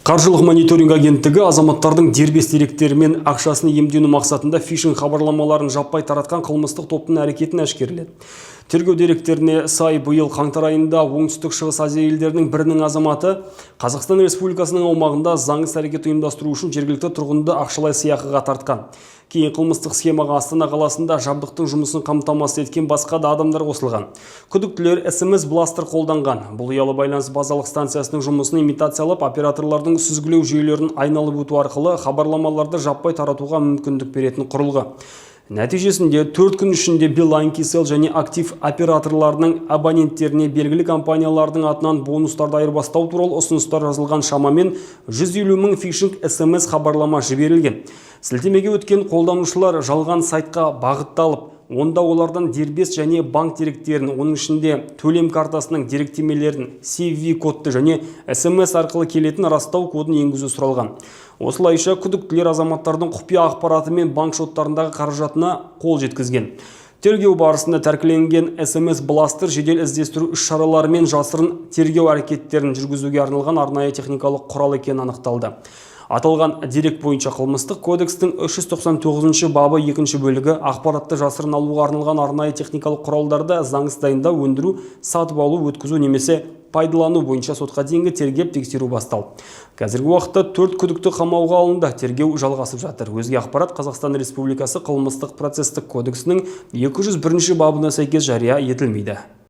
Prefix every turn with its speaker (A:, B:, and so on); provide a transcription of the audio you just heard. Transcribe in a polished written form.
A: Қаржылық мониторинг агенттігі азаматтардың дербес деректері мен ақшасын иемдену мақсатында фишинг хабарламаларын жаппай таратқан қылмыстық топтың әрекетін әшкереледі. Тергеу деректеріне сай, биыл қаңтар айында Оңтүстік Шығыс Азия елдерінің бірінің азаматы Қазақстан Республикасының аумағында заңсыз әрекет ұйымдастыру үшін жергілікті тұрғынды ақшалай сыйақыға тартқан. Кейін қылмыстық схемаға Астана қаласында жабдықтың жұмысын қамтамасыз еткен басқа да адамдар қосылған. Күдіктілер SMS бластер қолданған. Бұл ұялы байланыс базалық станциясының жұмысын имитациялап, операторлардың сүзгілеу жүйелерін айналып өту арқылы хабарламаларды жаппай таратуға мүмкіндік беретін құрылғы. Нәтижесінде 4 күн ішінде Билайн, Кселл және актив операторларының абоненттеріне белгілі компаниялардың атынан бонустарды айырбастау туралы ұсыныстар жазылған, шамамен 150 мың фишинг SMS хабарлама жіберілген. Сілтемеге өткен қолданушылар жалған сайтқа бағытталып, онда олардан дербес және банк деректерін, оның ішінде төлем картасының деректемелерін, CVV кодты және SMS арқылы келетін растау кодын енгізу сұралған. Осылайша күдіктілер азаматтардың құпия ақпараты мен банк шоттарындағы қаражатына қол жеткізген. Тергеу барысында тәркіленген SMS бластер жедел іздестіру іс-шаралары мен жасырын тергеу әрекеттерін жүргізуге арналған арнайы техникалық құрал екені анықталды. Аталған дерек бойынша қылмыстық кодекстің 399 бабы 2 бөлігі ақпаратты жасырын алуға арналған арнайы техникалық құралдарды заңсыз дайындау, өндіру, сатып алу, өткізу немесе пайдалану бойынша сотқа дейінгі тергеп тексеру басталды. Қазіргі уақытта 4 күдікті қамауға алынды, тергеу жалғасып жатыр. Өзге ақпарат Қазақстан Республикасы қылмыстық процестік кодексінің 201 бабына сәйкес жария етілмейді.